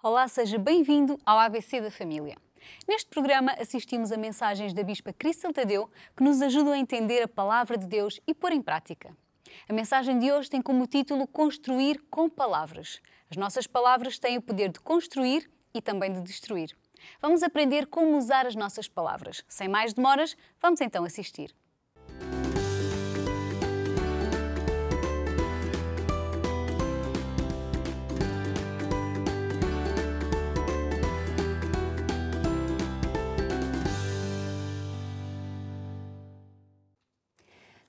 Olá, seja bem-vindo ao ABC da Família. Neste programa assistimos a mensagens da Bispa Cristel Tadeu que nos ajudam a entender a Palavra de Deus e pôr em prática. A mensagem de hoje tem como título Construir com Palavras. As nossas palavras têm o poder de construir e também de destruir. Vamos aprender como usar as nossas palavras. Sem mais demoras, vamos então assistir.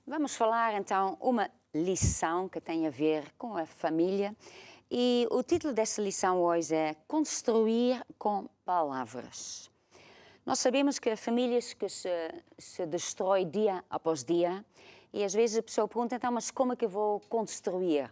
Vamos falar então uma lição que tem a ver com a família e o título dessa lição hoje é Construir com Palavras. Nós sabemos que há famílias que se destrói dia após dia e às vezes a pessoa pergunta então, mas como é que eu vou construir?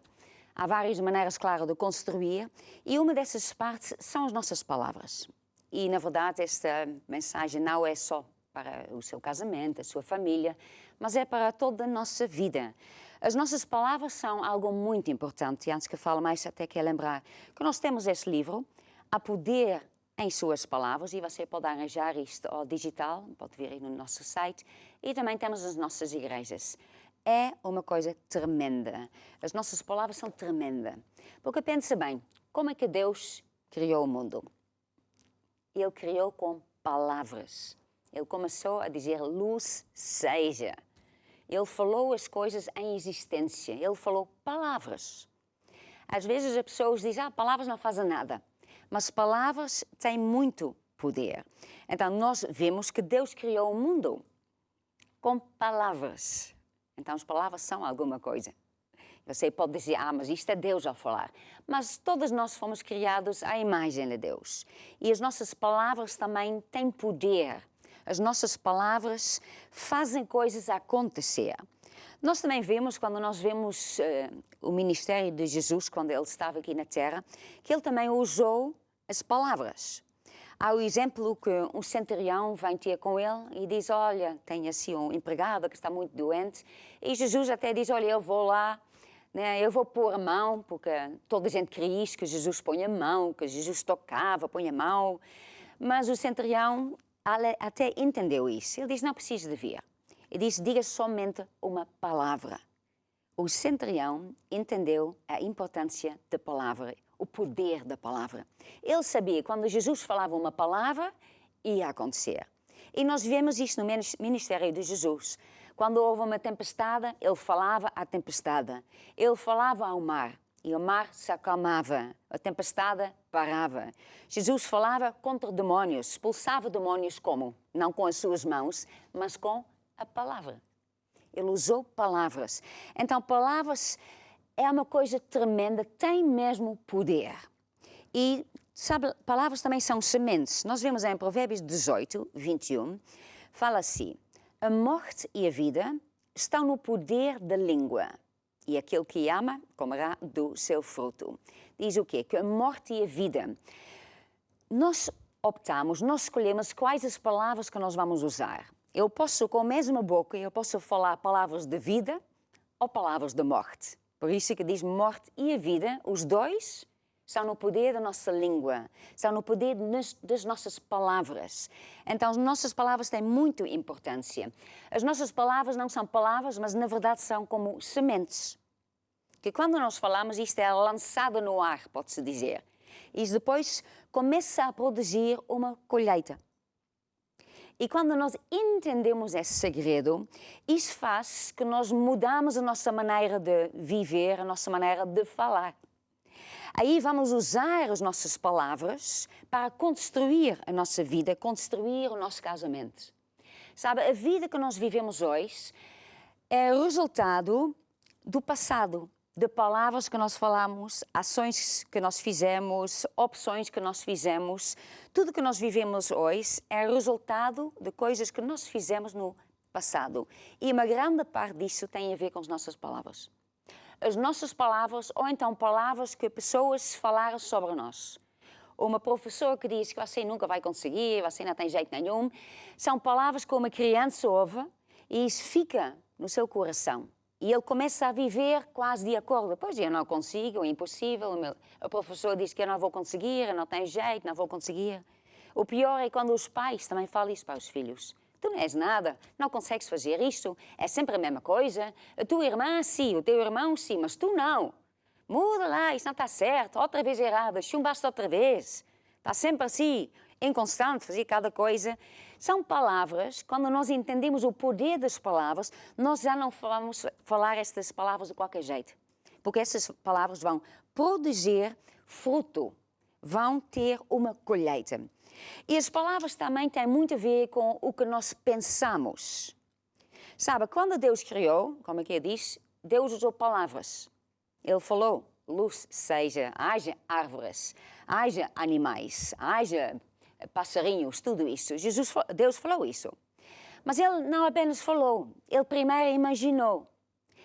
Há várias maneiras, claro, de construir e uma dessas partes são as nossas palavras. E na verdade esta mensagem não é só para o seu casamento, a sua família, mas é para toda a nossa vida. As nossas palavras são algo muito importante, e antes que eu fale mais, até quero lembrar que nós temos esse livro, Há Poder em Suas Palavras, e você pode arranjar isto ao digital, pode vir aí no nosso site, e também temos as nossas igrejas. É uma coisa tremenda. As nossas palavras são tremendas. Porque pensa bem, como é que Deus criou o mundo? Ele criou com palavras. Ele começou a dizer, luz seja. Ele falou as coisas em existência. Ele falou palavras. Às vezes as pessoas dizem, palavras não fazem nada. Mas palavras têm muito poder. Então nós vemos que Deus criou o mundo com palavras. Então as palavras são alguma coisa. Você pode dizer, mas isto é Deus a falar. Mas todos nós fomos criados à imagem de Deus. E as nossas palavras também têm poder. As nossas palavras fazem coisas acontecer. Nós também vemos, quando nós vemos o ministério de Jesus, quando ele estava aqui na Terra, que ele também usou as palavras. Há o exemplo que um centurião vem ter com ele e diz, olha, tem assim um empregado que está muito doente. E Jesus até diz, olha, eu vou lá, né, eu vou pôr a mão, porque toda a gente queria isso, que Jesus põe a mão, que Jesus tocava, põe a mão. Mas o centurião até entendeu isso. Ele diz, não precisa de vir. Ele diz, diga somente uma palavra. O centurião entendeu a importância da palavra, o poder da palavra. Ele sabia que quando Jesus falava uma palavra, ia acontecer. E nós vemos isto no ministério de Jesus. Quando houve uma tempestade, ele falava à tempestade. Ele falava ao mar. E o mar se acalmava, a tempestade parava. Jesus falava contra demónios, expulsava demónios como? Não com as suas mãos, mas com a palavra. Ele usou palavras. Então, palavras é uma coisa tremenda, tem mesmo poder. E, sabe, palavras também são sementes. Nós vemos em Provérbios 18, 21, fala assim, a morte e a vida estão no poder da língua. E aquele que ama, comerá do seu fruto. Diz o quê? Que a morte e a vida. Nós optamos, nós escolhemos quais as palavras que nós vamos usar. Eu posso, com a mesma boca, eu posso falar palavras de vida ou palavras de morte. Por isso que diz morte e a vida, os dois são no poder da nossa língua, são no poder das nossas palavras. Então, as nossas palavras têm muita importância. As nossas palavras não são palavras, mas na verdade são como sementes. Que quando nós falamos, isto é lançado no ar, pode-se dizer. E depois começa a produzir uma colheita. E quando nós entendemos esse segredo, isso faz que nós mudamos a nossa maneira de viver, a nossa maneira de falar. Aí vamos usar as nossas palavras para construir a nossa vida, construir o nosso casamento. Sabe, a vida que nós vivemos hoje é resultado do passado, de palavras que nós falamos, ações que nós fizemos, opções que nós fizemos. Tudo que nós vivemos hoje é resultado de coisas que nós fizemos no passado. E uma grande parte disso tem a ver com as nossas palavras. As nossas palavras, ou então palavras que pessoas falaram sobre nós. Uma professora que diz que você nunca vai conseguir, você não tem jeito nenhum. São palavras que uma criança ouve e isso fica no seu coração. E ele começa a viver quase de acordo. Pois eu não consigo, é impossível, o professor diz que eu não vou conseguir, não tem jeito, não vou conseguir. O pior é quando os pais também falam isso para os filhos. Tu não és nada, não consegues fazer isto, é sempre a mesma coisa. A tua irmã sim, o teu irmão sim, mas tu não. Muda lá, isso não está certo, outra vez errado, chumbaste outra vez. Está sempre assim, inconstante, fazer cada coisa. São palavras, quando nós entendemos o poder das palavras, nós já não vamos falar estas palavras de qualquer jeito. Porque essas palavras vão produzir fruto, vão ter uma colheita. E as palavras também têm muito a ver com o que nós pensamos. Sabe, quando Deus criou, como aqui diz, Deus usou palavras. Ele falou, luz seja, haja árvores, haja animais, haja passarinhos, tudo isso. Deus falou isso. Mas ele não apenas falou, ele primeiro imaginou.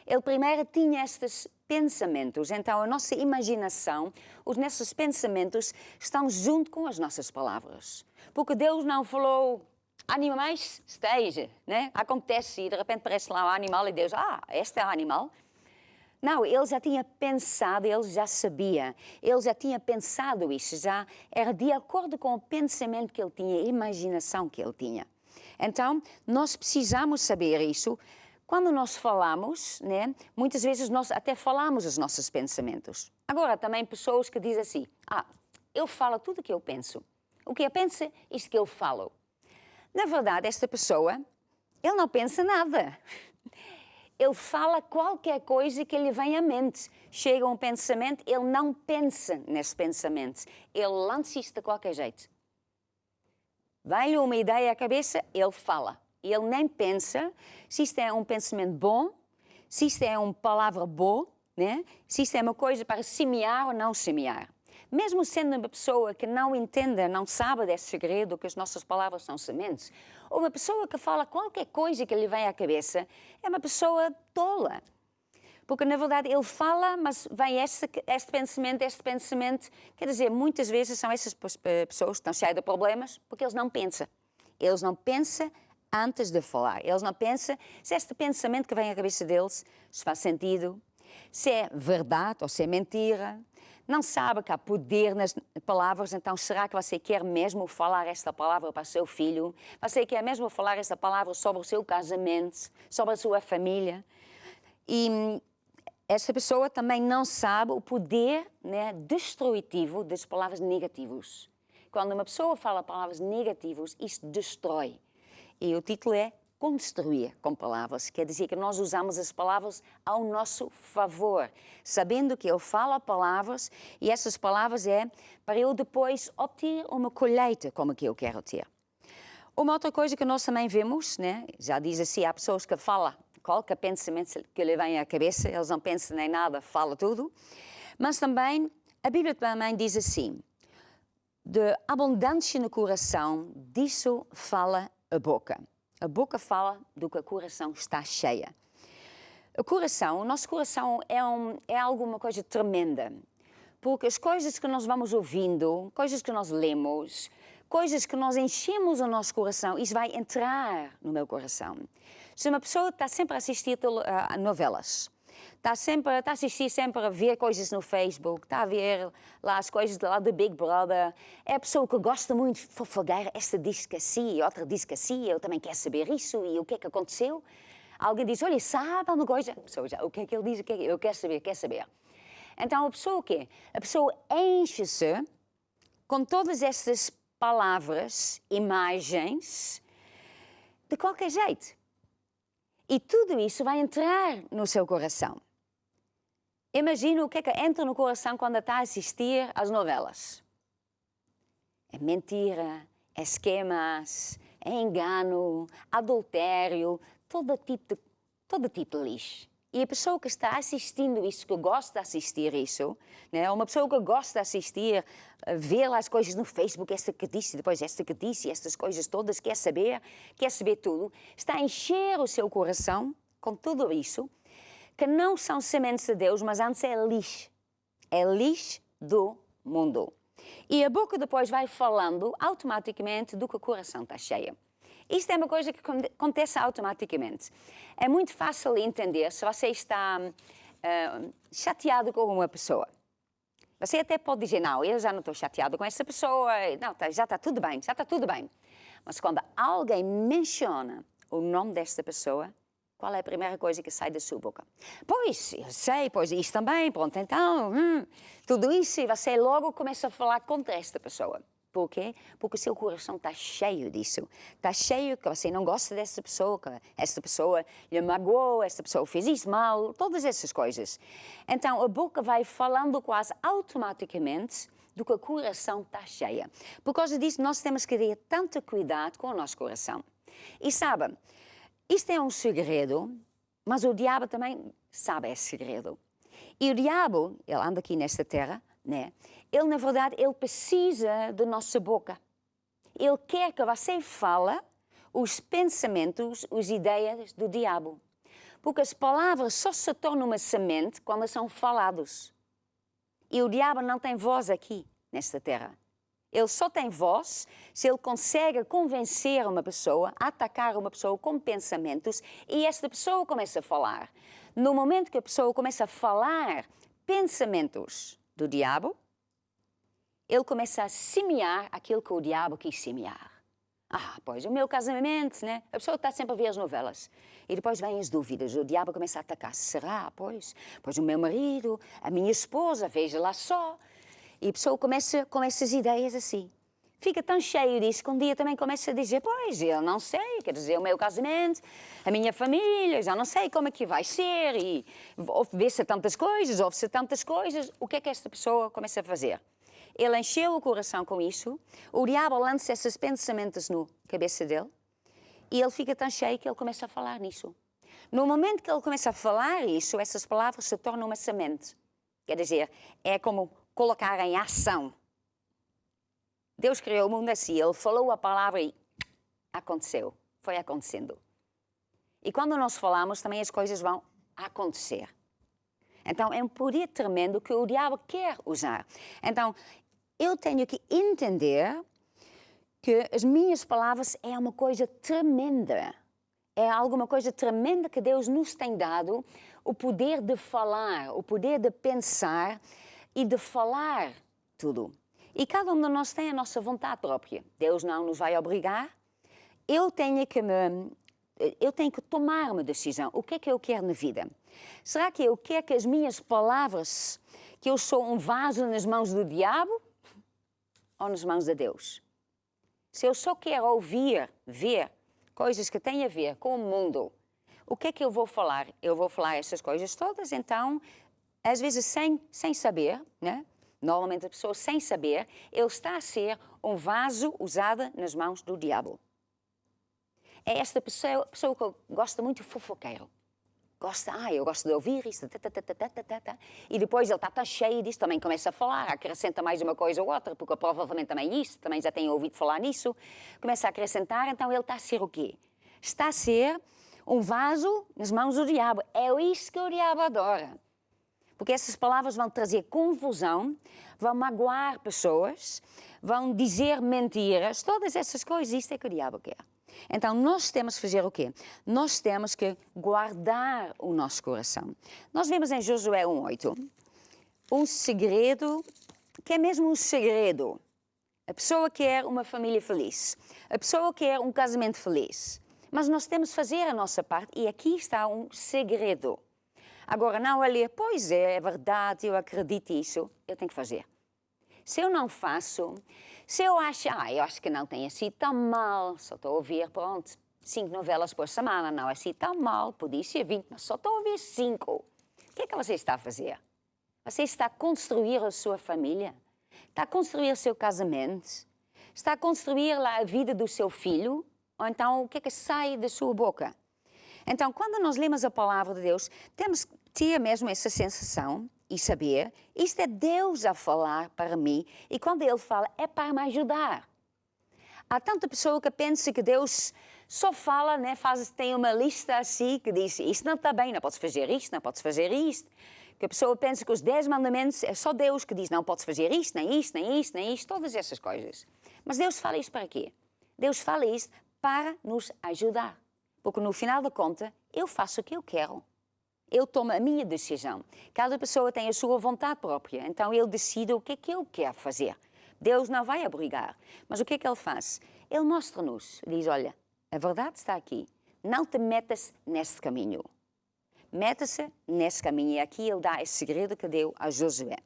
Ele primeiro tinha estes pensamentos. Então a nossa imaginação, os nossos pensamentos estão junto com as nossas palavras. Porque Deus não falou, animais esteja, né? Acontece e de repente aparece lá um animal e Deus, este é o animal. Não, ele já tinha pensado, ele já sabia, ele já tinha pensado isso, já era de acordo com o pensamento que ele tinha, a imaginação que ele tinha. Então, nós precisamos saber isso. Quando nós falamos, né, muitas vezes nós até falamos os nossos pensamentos. Agora, também pessoas que dizem assim, eu falo tudo o que eu penso. O que eu penso, isto que eu falo. Na verdade, esta pessoa, ele não pensa nada. Ele fala qualquer coisa que lhe vem à mente. Chega um pensamento, ele não pensa nesse pensamento. Ele lança isto de qualquer jeito. Vem-lhe uma ideia à cabeça, ele fala. Ele nem pensa se isto é um pensamento bom, se isto é uma palavra boa, né? Se isto é uma coisa para semear ou não semear. Mesmo sendo uma pessoa que não entenda, não sabe desse segredo, que as nossas palavras são sementes, ou uma pessoa que fala qualquer coisa que lhe vem à cabeça, é uma pessoa tola. Porque, na verdade, ele fala, mas vem este pensamento, quer dizer, muitas vezes são essas pessoas que estão cheias de problemas, porque eles não pensam. Eles não pensam antes de falar. Eles não pensam se este pensamento que vem à cabeça deles se faz sentido, se é verdade ou se é mentira. Não sabe que há poder nas palavras, então será que você quer mesmo falar esta palavra para o seu filho? Você quer mesmo falar esta palavra sobre o seu casamento, sobre a sua família? E essa pessoa também não sabe o poder, né, destrutivo das palavras negativas. Quando uma pessoa fala palavras negativas, isso destrói. E o título é construir com palavras. Quer dizer que nós usamos as palavras ao nosso favor, sabendo que eu falo palavras e essas palavras é para eu depois obter uma colheita como que eu quero ter. Uma outra coisa que nós também vemos, né? Já diz assim, há pessoas que falam qualquer pensamento que lhe vem à cabeça, eles não pensam nem nada, falam tudo. Mas também, a Bíblia também diz assim, de abundância no coração, disso fala a boca. A boca fala do que o coração está cheia. O nosso coração é alguma coisa tremenda. Porque as coisas que nós vamos ouvindo, coisas que nós lemos, coisas que nós enchemos o nosso coração, isso vai entrar no meu coração. Se uma pessoa está sempre a assistir a novelas, está a assistir sempre a ver coisas no Facebook, está a ver lá as coisas lá do Big Brother. É a pessoa que gosta muito de fofocar, esta diz que assim, outra diz que assim, eu também quero saber isso e o que é que aconteceu. Alguém diz, olha, sabe uma coisa? A pessoa já, o que é que ele diz? Eu quero saber. Então a pessoa o quê? A pessoa enche-se com todas estas palavras, imagens, de qualquer jeito. E tudo isso vai entrar no seu coração. Imagina o que é que entra no coração quando está a assistir às novelas. É mentira, é esquemas, é engano, adultério, todo tipo de lixo. E a pessoa que está assistindo isso, que gosta de assistir isso, né? Uma pessoa que gosta de assistir, ver lá as coisas no Facebook, esta que disse, depois esta que disse, estas coisas todas, quer saber tudo, está a encher o seu coração com tudo isso, que não são sementes de Deus, mas antes é lixo do mundo. E a boca depois vai falando automaticamente do que o coração está cheio. Isto é uma coisa que acontece automaticamente. É muito fácil entender se você está chateado com uma pessoa. Você até pode dizer, não, eu já não estou chateado com essa pessoa, não, já está tudo bem, já está tudo bem. Mas quando alguém menciona o nome desta pessoa, qual é a primeira coisa que sai da sua boca? Pois, eu sei, pois isso também, pronto, então, tudo isso, e você logo começa a falar contra esta pessoa. Por quê? Porque o seu coração está cheio disso. Está cheio que você não gosta dessa pessoa, que esta pessoa lhe magoou, esta pessoa fez isso mal, todas essas coisas. Então, a boca vai falando quase automaticamente do que o coração está cheia. Por causa disso, nós temos que ter tanto cuidado com o nosso coração. E sabe, isto é um segredo, mas o diabo também sabe esse segredo. E o diabo, ele anda aqui nesta terra, né? Ele, na verdade, ele precisa da nossa boca. Ele quer que você fale os pensamentos, as ideias do diabo. Porque as palavras só se tornam uma semente quando são faladas. E o diabo não tem voz aqui, nesta terra. Ele só tem voz se ele consegue convencer uma pessoa, atacar uma pessoa com pensamentos e esta pessoa começa a falar. No momento que a pessoa começa a falar pensamentos do diabo, ele começa a semear aquilo que o diabo quis semear. Pois, o meu casamento, né? A pessoa está sempre a ver as novelas. E depois vêm as dúvidas, o diabo começa a atacar. Será? Pois o meu marido, a minha esposa, veja lá só. E a pessoa começa com essas ideias assim. Fica tão cheio disso que um dia também começa a dizer, pois, eu não sei, quer dizer, o meu casamento, a minha família, já não sei como é que vai ser. E vê-se tantas coisas, ouve-se tantas coisas. O que é que esta pessoa começa a fazer? Ele encheu o coração com isso, o diabo lança esses pensamentos na cabeça dele e ele fica tão cheio que ele começa a falar nisso. No momento que ele começa a falar isso, essas palavras se tornam uma semente. Quer dizer, é como colocar em ação. Deus criou o mundo assim, ele falou a palavra e aconteceu, foi acontecendo. E quando nós falamos, também as coisas vão acontecer. Então, é um poder tremendo que o diabo quer usar. Então, eu tenho que entender que as minhas palavras é uma coisa tremenda. É alguma coisa tremenda que Deus nos tem dado, o poder de falar, o poder de pensar e de falar tudo. E cada um de nós tem a nossa vontade própria. Deus não nos vai obrigar. Eu tenho que tomar uma decisão. O que é que eu quero na vida? Será que eu quero que as minhas palavras, que eu sou um vaso nas mãos do diabo ou nas mãos de Deus? Se eu só quero ouvir, ver coisas que têm a ver com o mundo, o que é que eu vou falar? Eu vou falar essas coisas todas, então, às vezes sem saber, né? Normalmente a pessoa sem saber, ele está a ser um vaso usado nas mãos do diabo. É esta pessoa que gosta muito de fofoqueiro. Eu gosto de ouvir isto, e depois ele está tão cheio disso, também começa a falar, acrescenta mais uma coisa ou outra, porque provavelmente também isso, também já tem ouvido falar nisso, começa a acrescentar, então ele está a ser o quê? Está a ser um vaso nas mãos do diabo. É isso que o diabo adora. Porque essas palavras vão trazer confusão, vão magoar pessoas, vão dizer mentiras, todas essas coisas, isto é que o diabo quer. Então, nós temos que fazer o quê? Nós temos que guardar o nosso coração. Nós vemos em Josué 1:8 um segredo, que é mesmo um segredo. A pessoa quer uma família feliz. A pessoa quer um casamento feliz. Mas nós temos que fazer a nossa parte e aqui está um segredo. Agora, não é ler, pois é verdade, eu acredito nisso, eu tenho que fazer. Se eu não faço, se eu acho que não tem sido tão mal, só estou a ouvir, pronto, 5 novelas por semana, não é assim tão mal, podia ser 20, mas só estou a ouvir 5. O que é que você está a fazer? Você está a construir a sua família? Está a construir o seu casamento? Está a construir lá a vida do seu filho? Ou então, o que é que sai da sua boca? Então, quando nós lemos a palavra de Deus, temos que ter mesmo essa sensação e saber, isto é Deus a falar para mim, e quando Ele fala, é para me ajudar. Há tanta pessoa que pensa que Deus só fala, né, tem uma lista assim, que diz, isto não está bem, não podes fazer isto, não podes fazer isto. Que a pessoa pensa que os 10 mandamentos é só Deus que diz, não podes fazer isto, nem isto, nem isto, nem isto, todas essas coisas. Mas Deus fala isto para quê? Deus fala isto para nos ajudar. Porque no final da conta, eu faço o que eu quero. Eu tomo a minha decisão. Cada pessoa tem a sua vontade própria, então ele decide o que eu quero fazer. Deus não vai obrigar. Mas o que ele faz? Ele mostra-nos, diz, olha, a verdade está aqui. Não te metas nesse caminho. Meta-se nesse caminho. E aqui ele dá esse segredo que deu a Josué.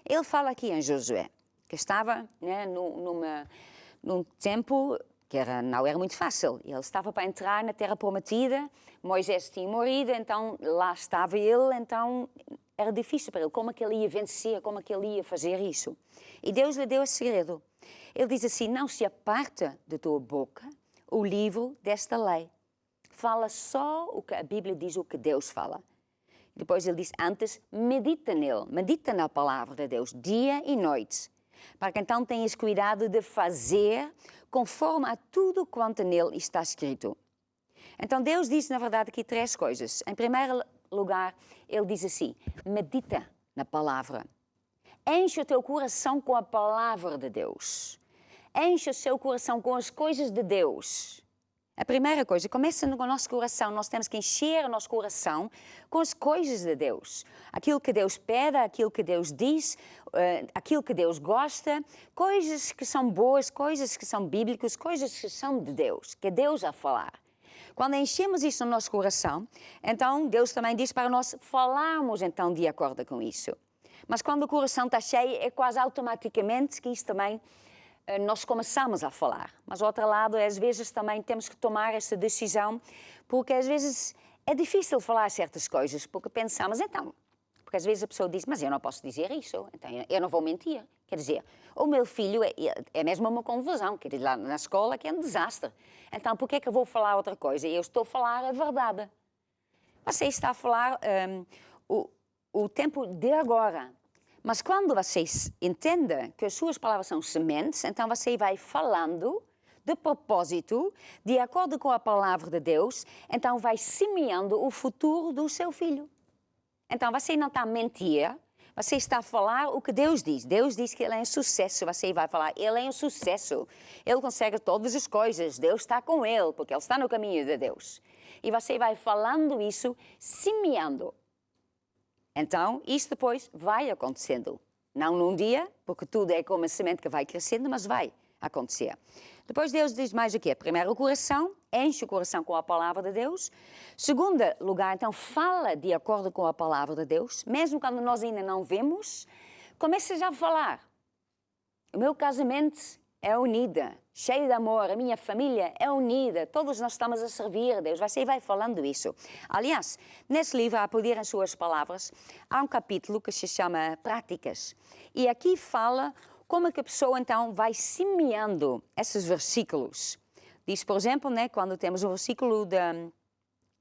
Ele fala aqui em Josué, que estava, né, num tempo que não era muito fácil. Ele estava para entrar na Terra Prometida, Moisés tinha morrido, então lá estava ele, então era difícil para ele. Como é que ele ia vencer, como é que ele ia fazer isso? E Deus lhe deu esse segredo. Ele diz assim, não se aparta da tua boca o livro desta lei. Fala só o que a Bíblia diz, o que Deus fala. Depois ele diz, antes medita nele, medita na palavra de Deus, dia e noite, para que então tenhas cuidado de fazer conforme a tudo quanto nele está escrito. Então Deus diz, na verdade, aqui 3 coisas. Em primeiro lugar, ele diz assim, medita na palavra. Enche o teu coração com a palavra de Deus. Enche o seu coração com as coisas de Deus. A primeira coisa, começa no nosso coração. Nós temos que encher o nosso coração com as coisas de Deus. Aquilo que Deus pede, aquilo que Deus diz, aquilo que Deus gosta, coisas que são boas, coisas que são bíblicas, coisas que são de Deus, que é Deus a falar. Quando enchemos isso no nosso coração, então Deus também diz para nós falarmos então de acordo com isso. Mas quando o coração está cheio, é quase automaticamente que isso também nós começamos a falar. Mas, ao outro lado, às vezes também temos que tomar essa decisão, porque às vezes é difícil falar certas coisas, porque pensamos, então, porque às vezes a pessoa diz, mas eu não posso dizer isso, então eu não vou mentir. Quer dizer, o meu filho é mesmo uma confusão, quer dizer, lá na escola que é um desastre. Então, por que é que eu vou falar outra coisa? Eu estou a falar a verdade. Você está a falar o tempo de agora. Mas quando você entende que as suas palavras são sementes, então você vai falando de propósito, de acordo com a palavra de Deus, então vai semeando o futuro do seu filho. Então você não está a mentir, você está a falar o que Deus diz. Deus diz que ele é um sucesso, você vai falar, ele é um sucesso. Ele consegue todas as coisas, Deus está com ele, porque ele está no caminho de Deus. E você vai falando isso, semeando. Então, isso depois vai acontecendo. Não num dia, porque tudo é como a semente que vai crescendo, mas vai acontecer. Depois Deus diz mais o quê? Primeiro, o coração, enche o coração com a palavra de Deus. Segundo lugar, então, fala de acordo com a palavra de Deus. Mesmo quando nós ainda não vemos, começa já a falar. O meu casamento é unida, cheio de amor, a minha família é unida, todos nós estamos a servir a Deus. Você vai falando isso. Aliás, nesse livro, A Poder em Suas Palavras, há um capítulo que se chama Práticas. E aqui fala como é que a pessoa, então, vai semeando esses versículos. Diz, por exemplo, né, quando temos o versículo de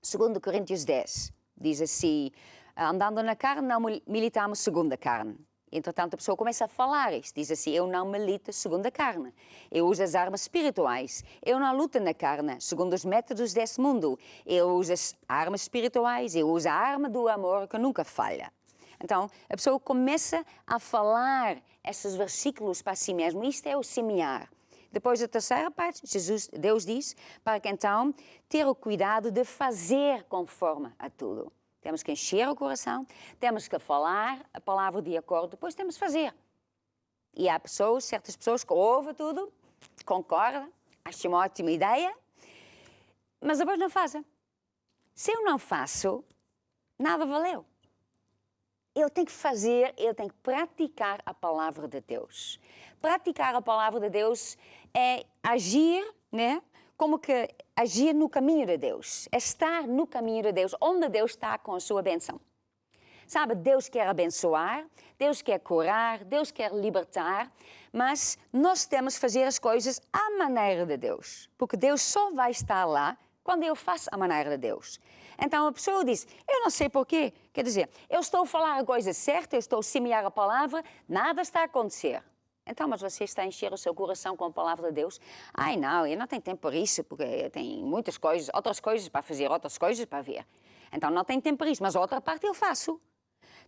2 Coríntios 10, diz assim, andando na carne, não militamos segundo a carne. Entretanto, a pessoa começa a falar isto, diz assim, eu não milito segundo a carne, eu uso as armas espirituais, eu não luto na carne, segundo os métodos desse mundo, eu uso as armas espirituais, eu uso a arma do amor que nunca falha. Então, a pessoa começa a falar esses versículos para si mesmo, isto é o semear. Depois, a terceira parte, Deus diz, para que então ter o cuidado de fazer conforme a tudo. Temos que encher o coração, temos que falar a palavra de acordo, depois temos que fazer. E há pessoas, certas pessoas que ouvem tudo, concordam, acham uma ótima ideia, mas depois não fazem. Se eu não faço, nada valeu. Eu tenho que fazer, eu tenho que praticar a palavra de Deus. Praticar a palavra de Deus é agir, né? Como que agir no caminho de Deus, é estar no caminho de Deus, onde Deus está com a sua bênção. Sabe, Deus quer abençoar, Deus quer curar, Deus quer libertar, mas nós temos que fazer as coisas à maneira de Deus, porque Deus só vai estar lá quando eu faço a maneira de Deus. Então a pessoa diz, eu não sei porquê, quer dizer, eu estou a falar a coisa certa, eu estou a semear a palavra, nada está a acontecer. Então, mas você está a encher o seu coração com a palavra de Deus? Ai, não, eu não tenho tempo para isso, porque eu tenho muitas coisas, outras coisas para fazer, outras coisas para ver. Então, não tenho tempo para isso, mas a outra parte eu faço.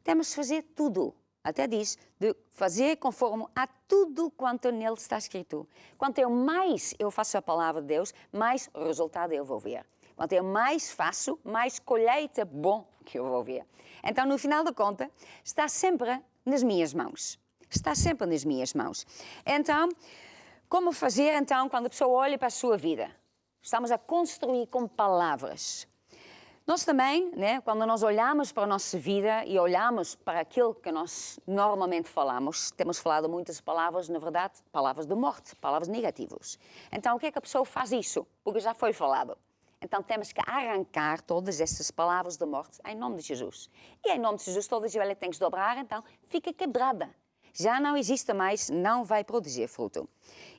Temos de fazer tudo. até diz, de fazer conforme a tudo quanto nele está escrito. Quanto mais eu faço a palavra de Deus, mais resultado eu vou ver. Quanto eu mais faço, mais colheita bom que eu vou ver. Então, no final da conta, está sempre nas minhas mãos. Está sempre nas minhas mãos. Então, como fazer, então, quando a pessoa olha para a sua vida? Estamos a construir com palavras. Nós também, né, quando nós olhamos para a nossa vida e olhamos para aquilo que nós normalmente falamos, temos falado muitas palavras, na verdade, palavras de morte, palavras negativas. Então, o que é que a pessoa faz isso? Porque já foi falado. Então, temos que arrancar todas essas palavras de morte em nome de Jesus. E em nome de Jesus, toda a joelha tem que se dobrar, então fica quebrada. Já não existe mais, não vai produzir fruto.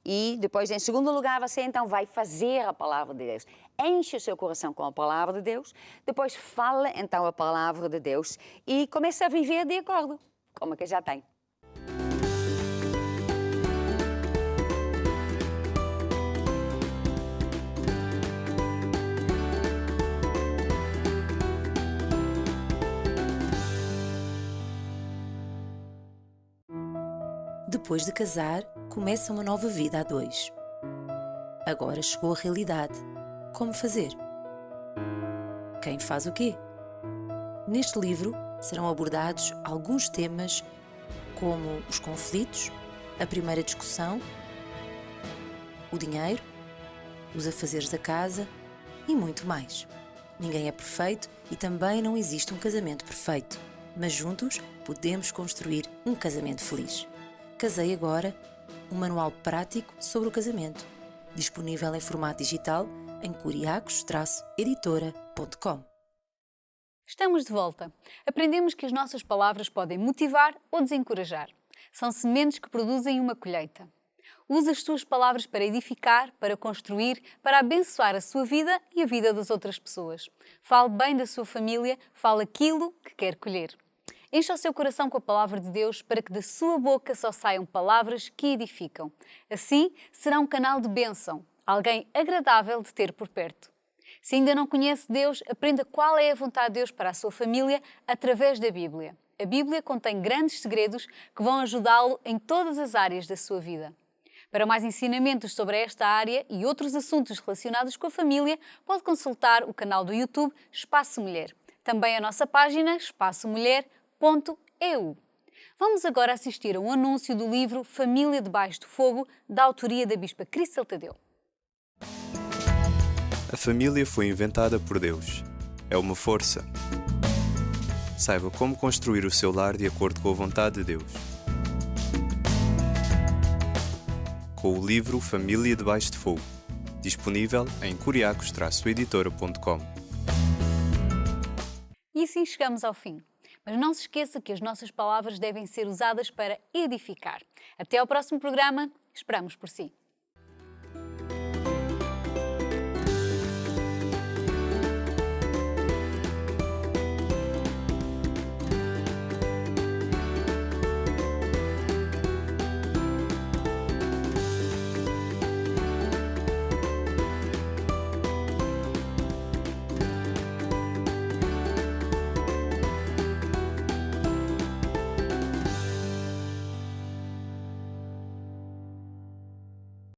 E depois, em segundo lugar, você então vai fazer a palavra de Deus. Enche o seu coração com a palavra de Deus, depois fala então a palavra de Deus e começa a viver de acordo, como que já tem. Depois de casar, começa uma nova vida a dois. Agora chegou a realidade. Como fazer? Quem faz o quê? Neste livro serão abordados alguns temas como os conflitos, a primeira discussão, o dinheiro, os afazeres da casa e muito mais. Ninguém é perfeito e também não existe um casamento perfeito, mas juntos podemos construir um casamento feliz. Casei Agora, um manual prático sobre o casamento, disponível em formato digital em curiacos-editora.com. Estamos de volta. Aprendemos que as nossas palavras podem motivar ou desencorajar. São sementes que produzem uma colheita. Use as suas palavras para edificar, para construir, para abençoar a sua vida e a vida das outras pessoas. Fale bem da sua família, fale aquilo que quer colher. Encha o seu coração com a palavra de Deus para que da sua boca só saiam palavras que edificam. Assim, será um canal de bênção, alguém agradável de ter por perto. Se ainda não conhece Deus, aprenda qual é a vontade de Deus para a sua família através da Bíblia. A Bíblia contém grandes segredos que vão ajudá-lo em todas as áreas da sua vida. Para mais ensinamentos sobre esta área e outros assuntos relacionados com a família, pode consultar o canal do YouTube Espaço Mulher. Também a nossa página espacomulher.eu. Vamos agora assistir a um anúncio do livro Família Debaixo do Fogo, da autoria da Bispa Cristal Tadeu. A família foi inventada por Deus. É uma força. Saiba como construir o seu lar de acordo com a vontade de Deus. Com o livro Família Debaixo de Fogo, disponível em curiacos-editora.com. E assim chegamos ao fim. Mas não se esqueça que as nossas palavras devem ser usadas para edificar. Até ao próximo programa. Esperamos por si.